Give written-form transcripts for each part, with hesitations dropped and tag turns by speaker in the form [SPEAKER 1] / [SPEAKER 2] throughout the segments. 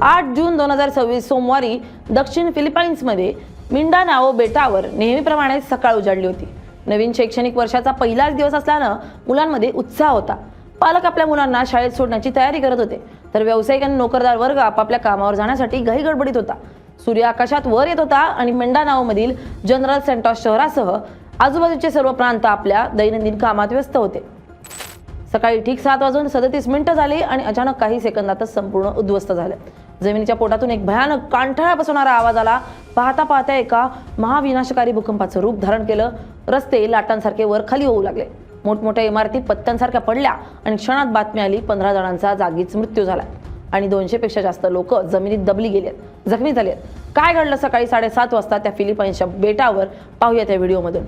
[SPEAKER 1] 8 जून 2026 सोमवारी दक्षिण फिलिपाईन्समध्ये मिंडानाओ बेटावर नेहमीप्रमाणे सकाळ उजाडली होती। नवीन शैक्षणिक वर्षाचा पहिलाच दिवस असल्यानं मुलांमध्ये उत्साह होता। पालक आपल्या मुलांना शाळेत सोडण्याची तयारी करत होते, तर व्यावसायिक आणि नोकरदार वर्ग आपापल्या कामावर जाण्यासाठी घाई गडबडीत होता। सूर्य आकाशात वर येत होता आणि मिंडानाओमधील जनरल सेंटॉस शहरासह आजूबाजूचे सर्व प्रांत आपल्या दैनंदिन कामात व्यस्त होते। सकाळी ठीक 7:37 झाले आणि अचानक काही सेकंदातच संपूर्ण उद्ध्वस्त झाले। जमिनीच्या पोटातून एक भयानक कांठळा बसवणारा आवाज आला। पाहता पाहता एका महाविनाशकारी भूकंपाचं रूप धारण केलं। रस्ते लाटांसारखे वर खाली होऊ लागले। मोठमोठ्या इमारती पत्त्यांसारख्या पडल्या आणि क्षणात बातमी आली 15 जणांचा जागीच मृत्यू झाला आणि 200 पेक्षा जास्त लोक जमिनीत दबली गेलेत, जखमी झालेत। काय घडलं सकाळी 7:30 वाजता त्या फिलिपाईन्सच्या बेटावर, पाहूया त्या व्हिडिओमधून।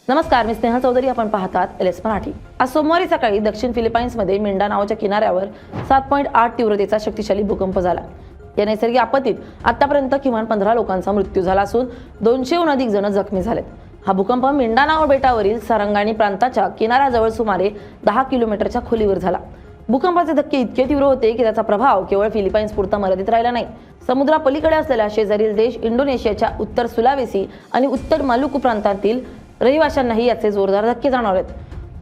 [SPEAKER 1] नमस्कार, मी स्नेहा चौधरी, आपण पाहतात LS मराठी। आज सोमवारी सकाळी दक्षिण फिलिपाईन्समध्ये मिंडानाओच्या किनाऱ्यावर 7.8 तीव्रतेचा शक्तिशाली भूकंप झाला। या नैसर्गिक आपत्तीत आतापर्यंत किमान 15 लोकांचा मृत्यू झाला असून 200हून अधिक जण जखमी झालेत। हा भूकंप मिंडानाओ बेटावरील सारंगानी प्रांताच्या किनाऱ्याजवळ सुमारे 10 किलोमीटरच्या खोलीवर झाला। भूकंपाचे धक्के इतके तीव्र होते की त्याचा प्रभाव केवळ फिलिपाईन्स पुरता मर्यादित राहिला नाही। समुद्रापलीकडे असलेल्या शेजारील देश इंडोनेशियाच्या उत्तर सुलावेसी आणि उत्तर मालुकू प्रांतातील रहिवाशांनाही याचे जोरदार धक्के जाणवलेत।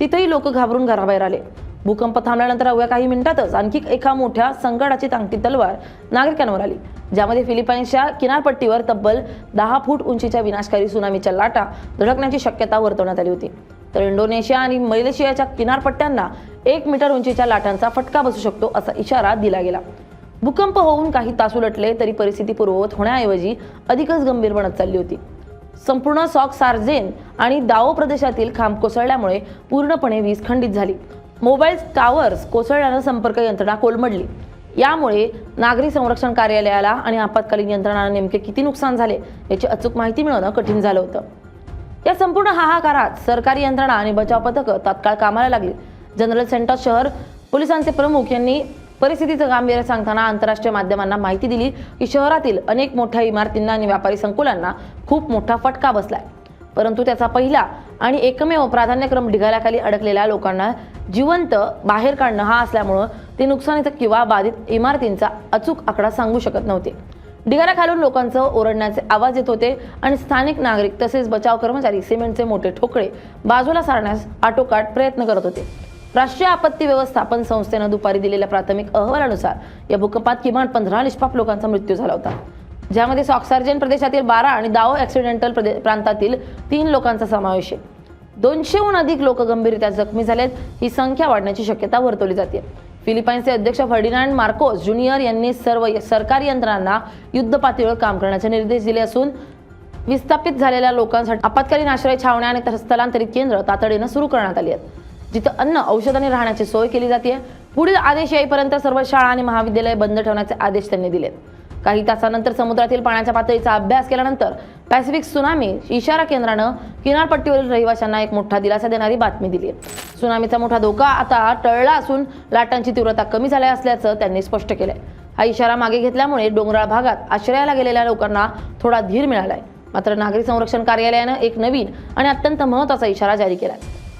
[SPEAKER 1] तिथेही लोक घाबरून घराबाहेर आले। भूकंप थांबल्यानंतर अवघ्या काही मिनिटातच आणखी एका मोठ्या संकटाची टांगती तलवार नागरिकांवर आली, ज्यामध्ये फिलिपाईन्सच्या किनारपट्टीवर तब्बल 10 फूट उंचीच्या विनाशकारी त्सुनामीच्या लाटा धडकण्याची शक्यता वर्तवण्यात आली होती। तर इंडोनेशिया आणि मलेशियाच्या किनारपट्ट्यांना 1 मीटर उंचीच्या लाटांचा फटका बसू शकतो असा इशारा दिला गेला। भूकंप होऊन काही तास उलटले तरी परिस्थिती पूर्ववत होण्याऐवजी अधिकच गंभीर बनत चालली होती। संपूर्ण सॉक सार्जेन आणि दाओ प्रदेशातील खांब कोसळल्यामुळे पूर्णपणे वीज खंडित झाली। मोबाईल टावर्स कोसळल्याने संपर्क यंत्रणा कोलमडली। यामुळे नागरी संरक्षण कार्यालयाला आणि आपत्कालीन यंत्रणांना नेमके किती नुकसान झाले याची अचूक माहिती मिळवणं कठीण झालं होतं। या संपूर्ण हाहाकारात सरकारी यंत्रणा आणि बचाव पथकं तात्काळ कामाला लागली। जनरल सेंटॉस शहर पोलिसांचे प्रमुख यांनी परिस्थितीचं गांभीर्य सांगताना आंतरराष्ट्रीय माध्यमांना माहिती दिली की शहरातील अनेक मोठ्या इमारतींना आणि व्यापारी संकुलांना खूप मोठा फटका बसलाय, परंतु त्याचा पहिला आणि एकमेव प्राधान्यक्रम ढिगाऱ्याखाली अडकलेल्या लोकांना जिवंत बाहेर काढणं हा असल्यामुळे ते नुकसानीचा किंवा बाधित इमारतींचा अचूक आकडा सांगू शकत नव्हते। ढिगाऱ्याखालून लोकांचं ओरडण्याचे आवाज येत होते आणि स्थानिक नागरिक तसेच बचाव कर्मचारी सिमेंटचे मोठे ठोकळे बाजूला सारण्यास आटोकाट प्रयत्न करत होते। राष्ट्रीय आपत्ती व्यवस्थापन संस्थेनं दुपारी दिलेल्या प्राथमिक अहवालानुसार या भूकंपात किमान 15 निष्पाप लोकांचा मृत्यू झाला होता, ज्यामध्ये सॉक्सार्जेन प्रदेशातील 12 आणि दाओ ऑक्सिडेंटल प्रांतातील 3 लोकांचा समावेश आहे। 200हून अधिक लोक गंभीररित्या जखमी झालेत। ही संख्या वाढण्याची शक्यता वर्तवली जाते। फिलिपाईन्सचे अध्यक्ष फर्डिनांड मार्कोस ज्युनियर यांनी सर्व सरकारी यंत्रणांना युद्धपातळीवर काम करण्याचे निर्देश दिले असून विस्थापित झालेल्या लोकांसाठी आपत्कालीन आश्रय छावण्या आणि स्थलांतरित केंद्र तातडीनं सुरू करण्यात आली आहेत, जिथे अन्न, औषध आणि राहण्याची सोय केली जाते। पुढील आदेश येईपर्यंत सर्व शाळा आणि महाविद्यालय बंद ठेवण्याचे आदेश त्यांनी दिलेत। काही तासानंतर समुद्रातील पाण्याच्या पातळीचा अभ्यास केल्यानंतर पॅसिफिक त्सुनामी इशारा केंद्रानं किनारपट्टीवरील रहिवाशांना एक मोठा दिलासा देणारी बातमी दिली आहे। त्सुनामीचा मोठा धोका आता टळला असून लाटांची तीव्रता कमी झाली असल्याचं त्यांनी स्पष्ट केलंय। हा इशारा मागे घेतल्यामुळे डोंगराळ भागात आश्रयाला गेलेल्या लोकांना थोडा धीर मिळालाय। मात्र नागरी संरक्षण कार्यालयानं एक नवीन आणि अत्यंत महत्त्वाचा इशारा जारी केलाय।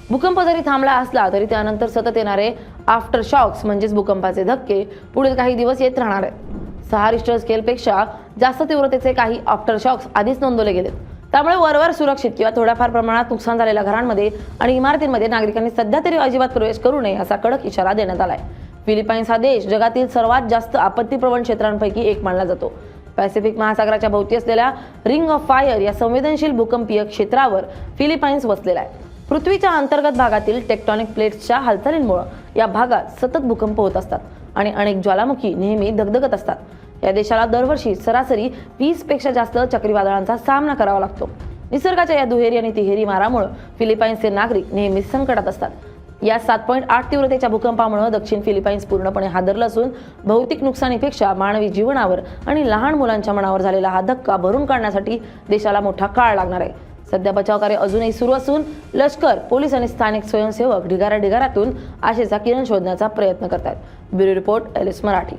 [SPEAKER 1] भूकंप जरी थांबला असला तरी त्यानंतर सतत येणारे आफ्टर शॉक्स म्हणजेच भूकंपाचे धक्के पुढील काही दिवस येत राहणार आहेत। 6 रिश्टर स्केलपेक्षा जास्त तीव्रतेचे काही आफ्टर शॉक्स आधीच नोंदवले गेलेत। त्यामुळे वरवर सुरक्षित किंवा थोड्याफार प्रमाणात नुकसान झालेल्या घरांमध्ये आणि इमारतींमध्ये नागरिकांनी सध्या तरी अजिबात प्रवेश करू नये असा कडक इशारा देण्यात आलाय। फिलिपाईन्स हा देश जगातील सर्वात जास्त आपत्तीप्रवण क्षेत्रांपैकी एक मानला जातो। पॅसिफिक महासागराच्या भोवती असलेल्या रिंग ऑफ फायर या संवेदनशील भूकंपीय क्षेत्रावर फिलिपाईन्स वसलेला आहे। पृथ्वीच्या अंतर्गत भागातील टेक्टॉनिक प्लेट्सच्या हालचालींमुळे या भागात सतत भूकंप होत असतात आणि अनेक ज्वालामुखी नेहमी धगधगत असतात। या देशाला दरवर्षी सरासरी 20 पेक्षा जास्त चक्रीवादळांचा सामना करावा लागतो। निसर्गाच्या या दुहेरी आणि तिहेरी मारामुळे फिलिपाईन्सचे नागरिक नेहमी संकटात असतात। या 7.8 तीव्रतेच्या भूकंपामुळे दक्षिण फिलिपाईन्स पूर्णपणे हादरलं असून भौतिक नुकसानीपेक्षा मानवी जीवनावर आणि लहान मुलांच्या मनावर झालेला हा धक्का भरून काढण्यासाठी देशाला मोठा काळ लागणार आहे। सध्या बचाव कार्य अजूनही सुरू असून लष्कर, पोलीस आणि स्थानिक स्वयंसेवक ढिगाऱ्यातून आशेचा किरण शोधण्याचा प्रयत्न करतात। Bureau report LS Marathi.